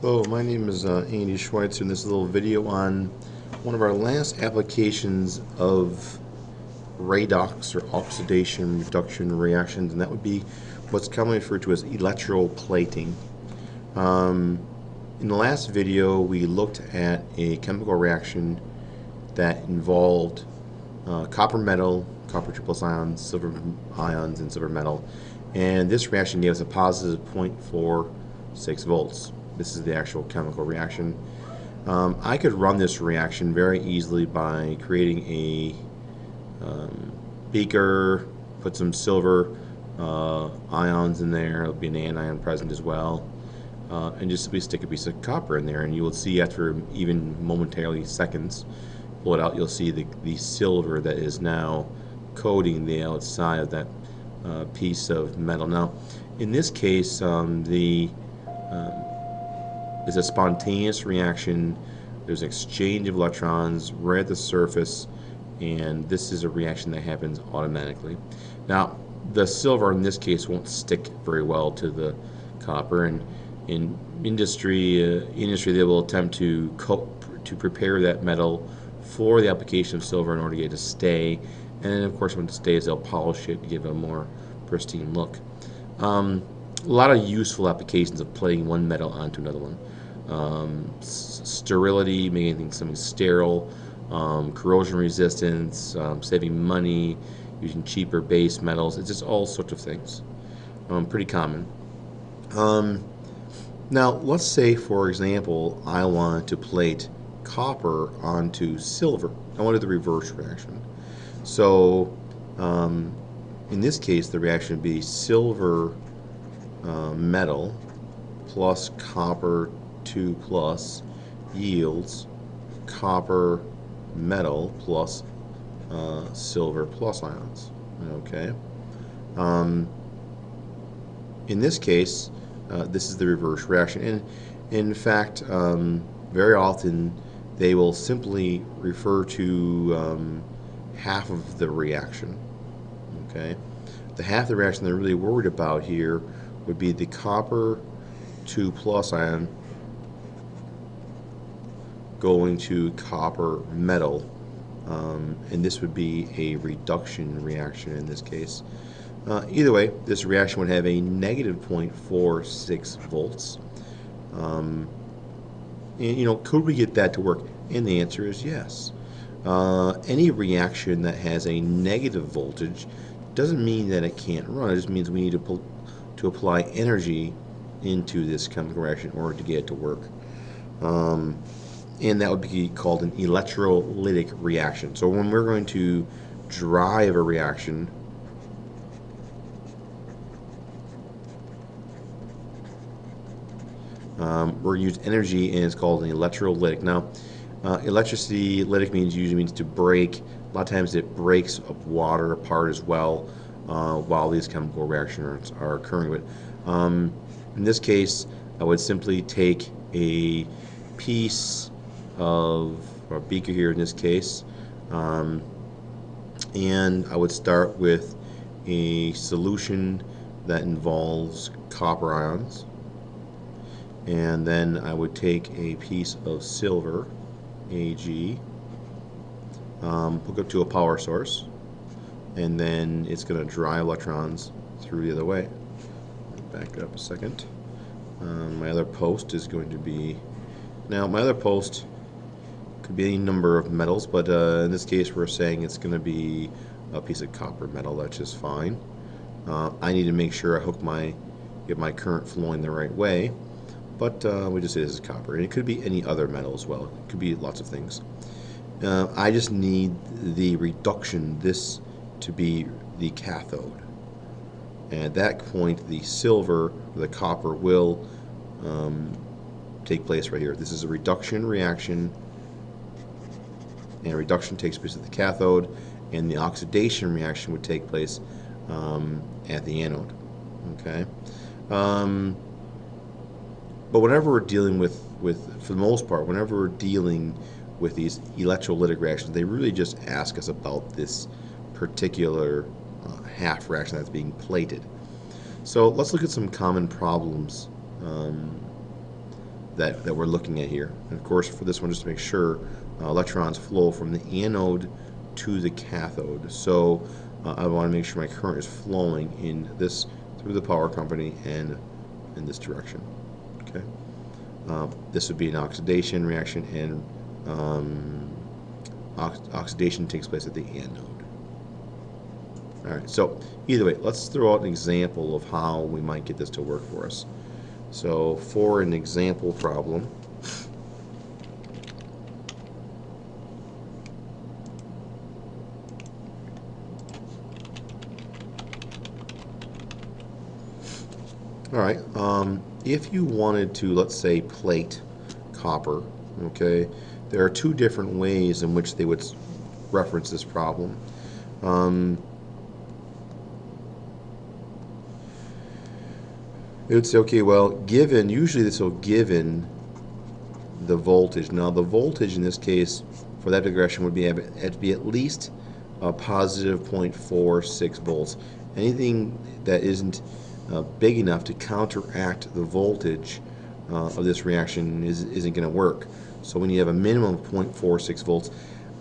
Hello, my name is Andy Schweitzer, and this is a little video on one of our last applications of redox or oxidation reduction reactions, and that would be what's commonly referred to as electroplating. In the last video, we looked at a chemical reaction that involved copper metal, copper 2+ ions, silver ions, and silver metal, and this reaction gave us a positive 0.46 volts. This is the actual chemical reaction. I could run this reaction very easily by creating a beaker, put some silver ions in there. There'll be an anion present as well, and just simply stick a piece of copper in there, and you will see after even momentarily seconds, pull it out, you'll see the silver that is now coating the outside of that piece of metal. Now, in this case, it's a spontaneous reaction. There's an exchange of electrons right at the surface, and this is a reaction that happens automatically. Now, the silver in this case won't stick very well to the copper, and in industry they will attempt to prepare that metal for the application of silver in order to get it to stay. And then, of course, when it stays, they'll polish it to give it a more pristine look. A lot of useful applications of plating one metal onto another one. Sterility, making something sterile, corrosion resistance, saving money, using cheaper base metals. It's just all sorts of things. Pretty common. Now, let's say, for example, I want to plate copper onto silver. I want to do the reverse reaction. So, in this case, the reaction would be silver metal plus copper 2+ yields copper metal plus silver plus ions. Okay. In this case, this is the reverse reaction, and in fact, very often they will simply refer to half of the reaction. Okay. The half of the reaction they're really worried about here would be the copper 2+ ion going to copper metal, and this would be a reduction reaction in this case. Either way, this reaction would have a negative 0.46 volts. And could we get that to work? And the answer is yes. Any reaction that has a negative voltage doesn't mean that it can't run. It just means we need to apply energy into this chemical reaction in order to get it to work. And that would be called an electrolytic reaction. So when we're going to drive a reaction, we're using energy, and it's called an electrolytic. Now, lytic usually means to break. A lot of times it breaks up water apart as well while these chemical reactions are occurring. But in this case, I would simply take a piece of a beaker here in this case, and I would start with a solution that involves copper ions, and then I would take a piece of silver, Ag, hook up to a power source, and then it's going to drive electrons through the other way. Back it up a second. My other post is going to be, now my other post could be any number of metals, but in this case we're saying it's going to be a piece of copper metal. That's just fine. I need to make sure I get my current flowing the right way, but we just say this is copper, and it could be any other metal as well. It could be lots of things. I just need the reduction, this to be the cathode. And at that point, the silver, or the copper, will take place right here. This is a reduction reaction, and reduction takes place at the cathode, and the oxidation reaction would take place at the anode. Okay. But whenever we're dealing with, for the most part, whenever we're dealing with these electrolytic reactions, they really just ask us about this particular half reaction that's being plated. So let's look at some common problems that we're looking at here. And of course, for this one, just to make sure, electrons flow from the anode to the cathode. So I want to make sure my current is flowing in this through the power company and in this direction. Okay. This would be an oxidation reaction, and oxidation takes place at the anode. All right. So either way, let's throw out an example of how we might get this to work for us. So for an example problem, all right, if you wanted to, let's say, plate copper, okay, there are two different ways in which they would reference this problem. It would say, okay, well, usually this will given the voltage. Now, the voltage in this case for that digression would be at least a positive 0.46 volts. Anything that isn't big enough to counteract the voltage of this reaction isn't going to work. So when you have a minimum of 0.46 volts,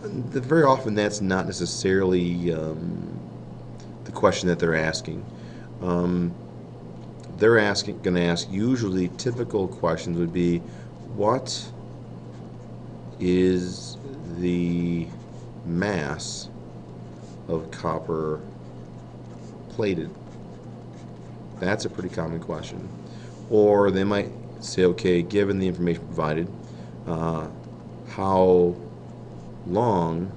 very often that's not necessarily the question that they're asking. They're going to ask, usually typical questions would be, what is the mass of copper plated? That's a pretty common question. Or they might say, okay, given the information provided, how long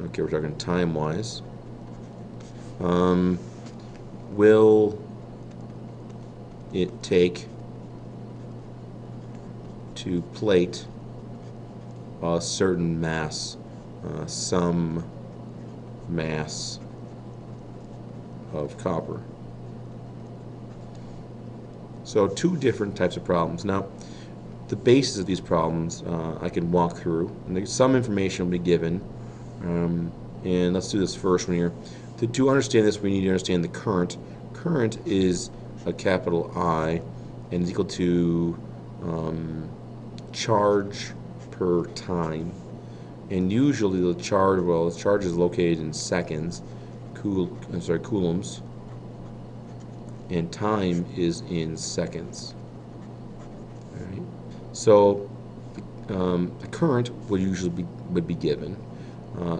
okay, we're talking time-wise, will it take to plate a certain mass, some mass of copper? So two different types of problems. Now, the basis of these problems I can walk through, and some information will be given. And let's do this first one here. To understand this, we need to understand the current. Current is a capital I and is equal to charge per time. And usually the charge, the charge is located in seconds, coulombs, and time is in seconds. All right. So the current would usually be given.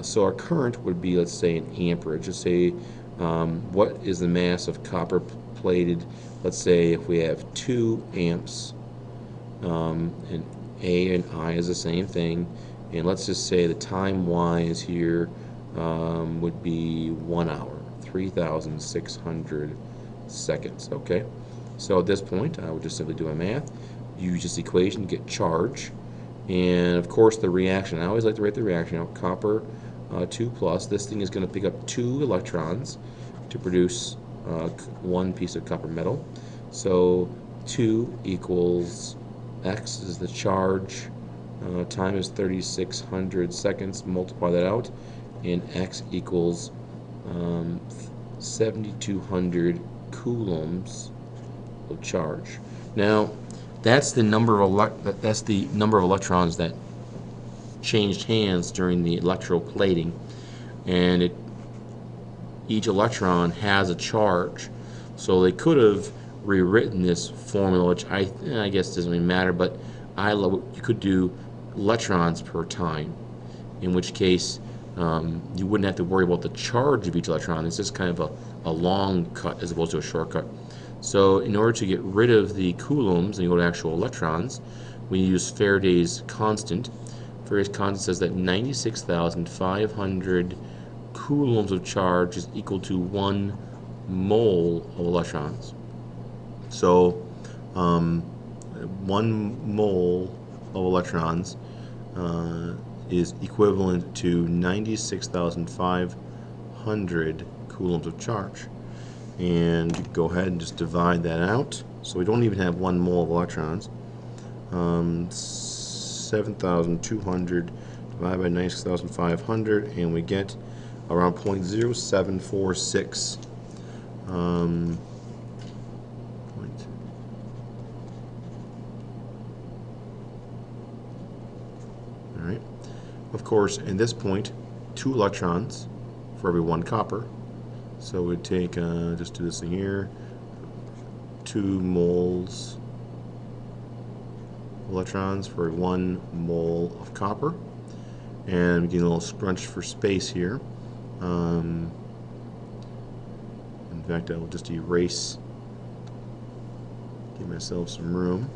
So our current would be, let's say, an amperage. Let's say, what is the mass of copper plated? Let's say if we have 2 amps, and A and I is the same thing, and let's just say the time-wise here would be 1 hour, 3,600 seconds. Okay, so at this point, I would just simply do my math, use this equation to get charge. And of course the reaction, I always like to write the reaction out, copper 2 plus, this thing is going to pick up 2 electrons to produce 1 piece of copper metal. So 2 equals X is the charge, time is 3,600 seconds, multiply that out, and X equals 7,200 coulombs of charge. Now, that's the number of electrons that changed hands during the electroplating, and each electron has a charge. So they could have rewritten this formula, which I guess doesn't really matter, but you could do electrons per time, in which case you wouldn't have to worry about the charge of each electron. It's just kind of a long cut as opposed to a shortcut. So in order to get rid of the coulombs and go to actual electrons, we use Faraday's constant. Faraday's constant says that 96,500 coulombs of charge is equal to 1 mole of electrons. So 1 mole of electrons is equivalent to 96,500 coulombs of charge. And go ahead and just divide that out. So we don't even have 1 mole of electrons. 7,200 divided by 96,500, and we get around 0.0746 of course, in this point, 2 electrons for every 1 copper. So we'd take, just do this in here, 2 moles electrons for 1 mole of copper. And getting a little scrunched for space here. In fact, I will just erase, give myself some room.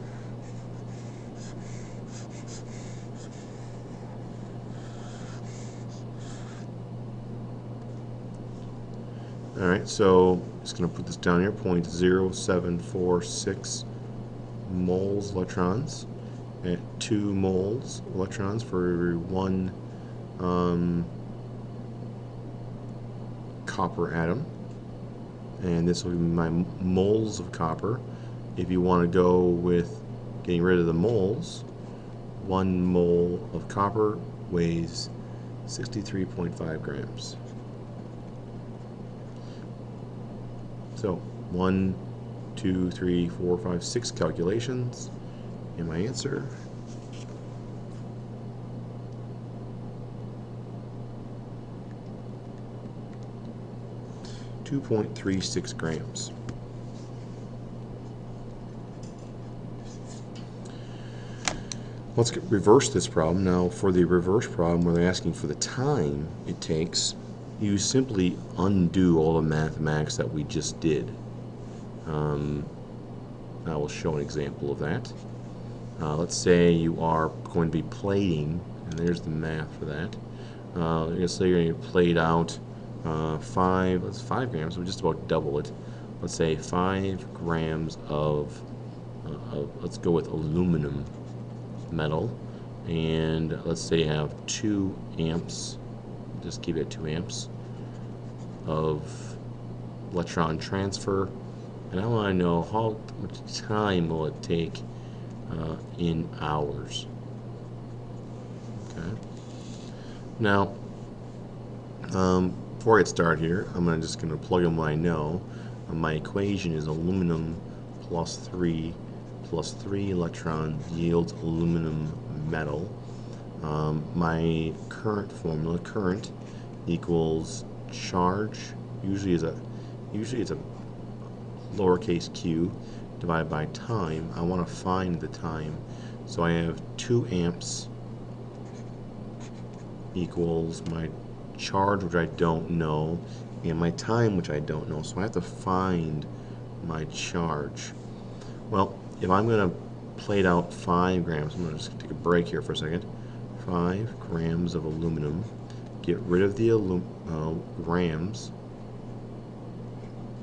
Alright, so just going to put this down here, 0.0746 moles electrons at 2 moles electrons for every 1 copper atom. And this will be my moles of copper. If you want to go with getting rid of the moles, 1 mole of copper weighs 63.5 grams. So 1, 2, 3, 4, 5, 6 calculations, and my answer .36 grams. Let's reverse this problem. Now, for the reverse problem where they're asking for the time it takes, you simply undo all the mathematics that we just did. I will show an example of that. Let's say you are going to be plating, and there's the math for that. Let's say you're going to plate out 5 grams, so we just about double it. Let's say 5 grams of let's go with aluminum metal, and let's say you have 2 amps, just keep it at 2 amps of electron transfer, and I want to know how much time will it take in hours. Okay. Now, before I get started here, I'm just going to plug in what I know. My equation is aluminum plus 3 electrons yields aluminum metal. My current formula, current equals charge, usually it's a lowercase q, divided by time. I want to find the time, so I have 2 amps equals my charge, which I don't know, and my time, which I don't know, so I have to find my charge. Well, if I'm going to plate out 5 grams, I'm going to just take a break here for a second. 5 grams of aluminum, get rid of the grams,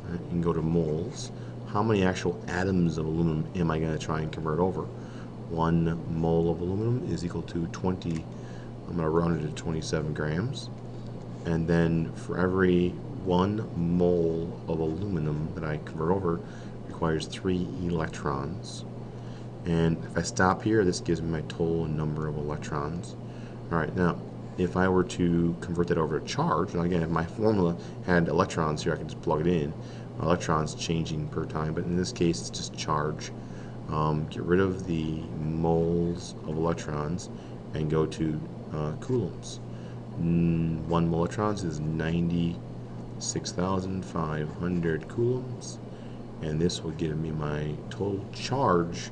right, and go to moles. How many actual atoms of aluminum am I going to try and convert over? 1 mole of aluminum is equal to 20, I'm going to round it to 27 grams. And then for every 1 mole of aluminum that I convert over requires 3 electrons. And if I stop here, this gives me my total number of electrons. Alright, now if I were to convert that over to charge, now again, if my formula had electrons here, I could just plug it in. Electrons changing per time, but in this case it's just charge. Get rid of the moles of electrons and go to coulombs. 1 mole electrons is 96,500 coulombs, and this will give me my total charge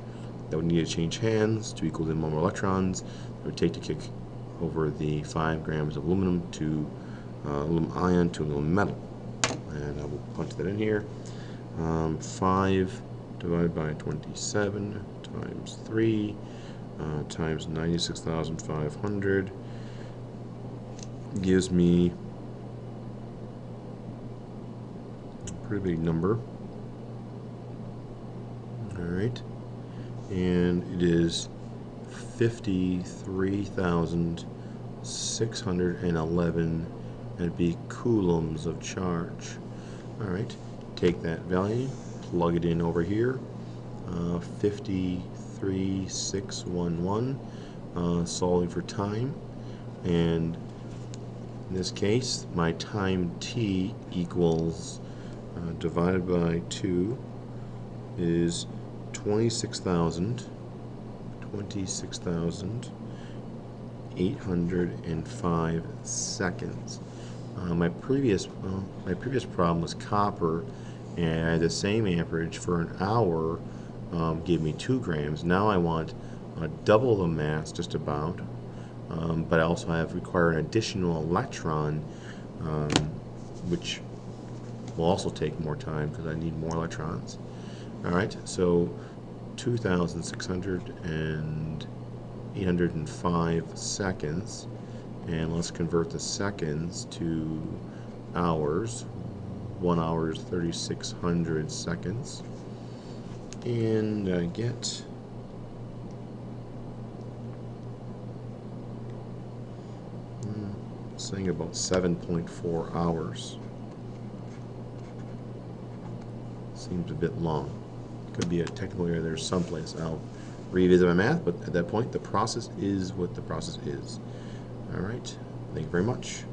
that would need to change hands to equal the number of electrons it would take to kick over the 5 grams of aluminum to aluminum ion to aluminum metal. And I will punch that in here. 5 divided by 27 times 3 times 96,500 gives me a pretty big number. Alright, and it is 53,611, and it'd be coulombs of charge. Alright, take that value, plug it in over here, 53,611, solving for time, and in this case my time t equals divided by 2 is 26,000 805 seconds. My previous problem was copper, and I had the same amperage for an hour, gave me 2 grams. Now I want double the mass, just about, but I also require an additional electron, which will also take more time because I need more electrons. All right, so 2,600 and 805 seconds, and let's convert the seconds to hours. 1 hour is 3,600 seconds, and I get saying about 7.4 hours. Seems a bit long. Could be a technical error there someplace. I'll revisit my math, but at that point the process is what the process is. All right, thank you very much.